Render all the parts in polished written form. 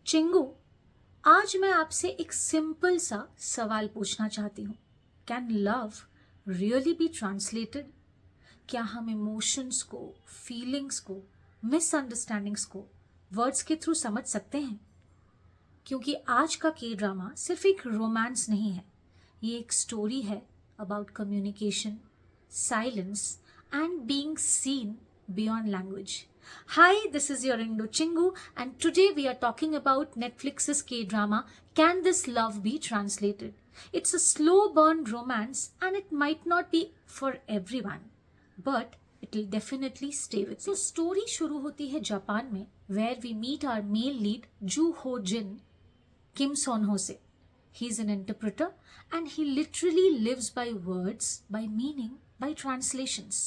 चिंगू, आज मैं आपसे एक सिंपल सा सवाल पूछना चाहती हूँ। Can love really be translated? क्या हम इमोशंस को, फीलिंग्स को, मिसअंडरस्टैंडिंग्स को वर्ड्स के थ्रू समझ सकते हैं? क्योंकि आज का के ड्रामा सिर्फ एक रोमांस नहीं है, ये एक स्टोरी है about communication, silence and being seen beyond language. Hi, this is your Indo Chingu, and today we are talking about Netflix's K-drama Can This Love Be Translated? It's a slow burn romance and it might not be for everyone, but it will definitely stay with you. So story शुरू होती है Japan में, where we meet our male lead Ju Ho Jin, Kim Son Ho se. He's an interpreter and he literally lives by words, by meaning, by translations.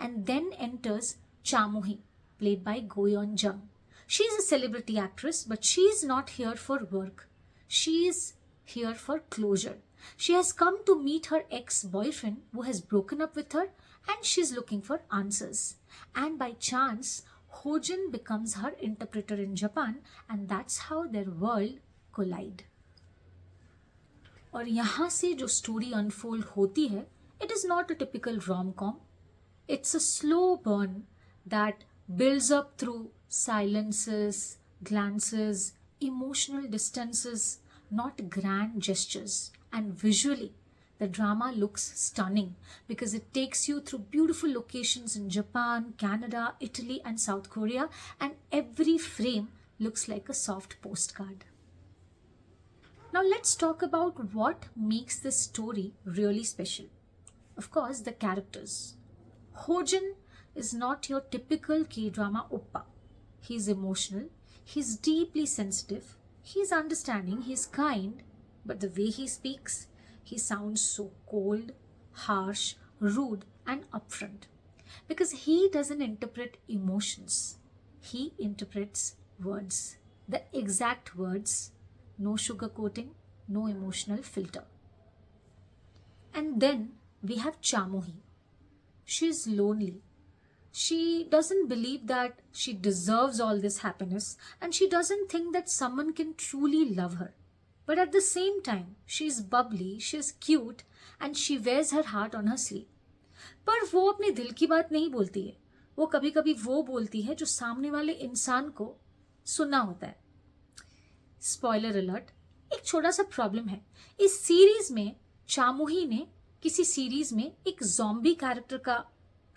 And then enters Chamuhi, played by Go Yeon Jung. She's a celebrity actress, but she's not here for work. She's here for closure. She has come to meet her ex-boyfriend who has broken up with her, and she's looking for answers. And by chance, Hojin becomes her interpreter in Japan, and that's how their world collide. और यहाँ से जो story unfold होती है, it is not a typical rom-com. It's a slow burn that builds up through silences, glances, emotional distances, not grand gestures. And visually, the drama looks stunning because it takes you through beautiful locations in Japan, Canada, Italy, and South Korea, and every frame looks like a soft postcard. Now let's talk about what makes this story really special. Of course, the characters. Hojin is not your typical K-drama oppa. He's emotional, he's deeply sensitive, he's understanding, he's kind, but the way he speaks, he sounds so cold, harsh, rude, and upfront. Because he doesn't interpret emotions, he interprets words. The exact words, no sugarcoating, no emotional filter. And then we have Chamuhi. She's lonely. She doesn't believe that she deserves all this happiness, and she doesn't think that someone can truly love her. But at the same time, she's bubbly, she's cute, and she wears her heart on her sleeve. पर वो अपने दिल की बात नहीं बोलती है, वो कभी कभी वो बोलती है जो सामने वाले इंसान को सुनना होता है. स्पॉइलर अलर्ट, एक छोटा सा प्रॉब्लम है. इस सीरीज में चामुही ने किसी सीरीज में एक ज़ॉम्बी कैरेक्टर का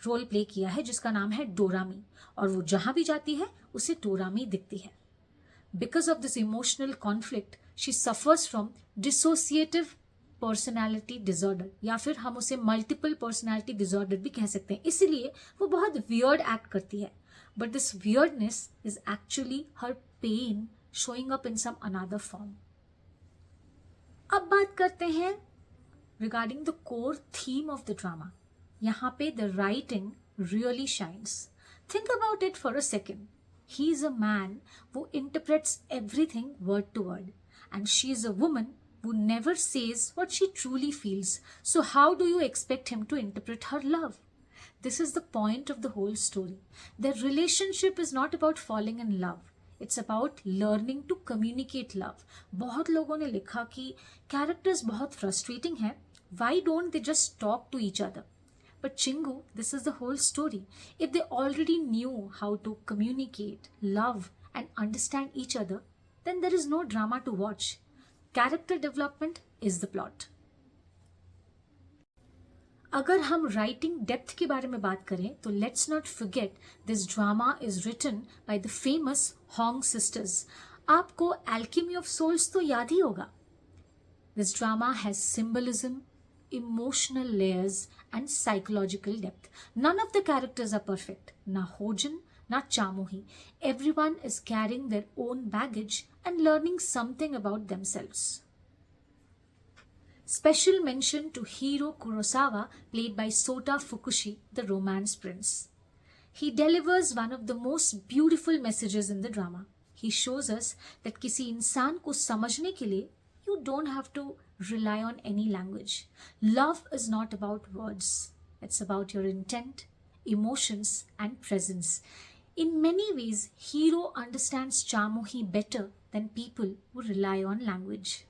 रोल प्ले किया है जिसका नाम है डोरामी, और वो जहां भी जाती है उसे डोरामी दिखती है. Because of this emotional conflict she suffers from dissociative personality disorder, या फिर हम उसे मल्टीपल पर्सनैलिटी डिसऑर्डर भी कह सकते हैं. इसीलिए वो बहुत वियर्ड एक्ट करती है, but this weirdness is actually her pain showing up in some another form. अब बात करते हैं regarding the core theme of the drama. यहाँ पे the writing really shines. Think about it for a second. He is a man who interprets everything word to word, and she is a woman who never says what she truly feels. So how do you expect him to interpret her love? This is the point of the whole story. Their relationship is not about falling in love. It's about learning to communicate love. बहुत लोगों ने लिखा कि characters बहुत frustrating हैं. Why don't they just talk to each other? But Chingu, this is the whole story. If they already knew how to communicate, love, and understand each other, then there is no drama to watch. Character development is the plot. अगर हम writing depth के बारे में बात करें तो let's not forget this drama is written by the famous Hong sisters. आपको alchemy of souls तो याद ही होगा. This drama has symbolism, emotional layers and psychological depth. None of the characters are perfect. ना होजन, ना चामुही. Everyone is carrying their own baggage and learning something about themselves. Special mention to Hiro Kurosawa, played by Sota Fukushi, the romance prince. He delivers one of the most beautiful messages in the drama. He shows us that किसी इंसान को समझने के लिए you don't have to rely on any language. Love is not about words. It's about your intent, emotions, and presence. In many ways, hero understands Chamohi better than people who rely on language.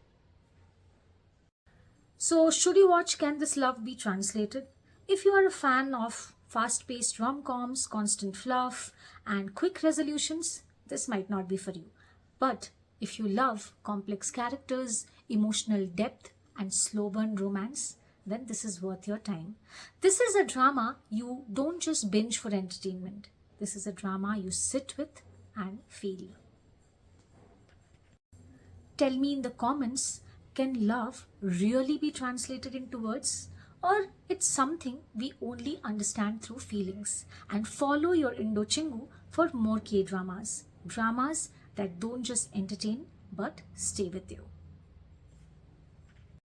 So, should you watch Can This Love Be Translated? If you are a fan of fast paced rom coms, constant fluff, and quick resolutions, this might not be for you. But if you love complex characters, emotional depth, and slow burn romance, then this is worth your time. This is a drama you don't just binge for entertainment, this is a drama you sit with and feel. Tell me in the comments, can love really be translated into words? Or it's something we only understand through feelings? And follow your Indo Chingu for more K dramas. Dramas that don't just entertain but stay with you.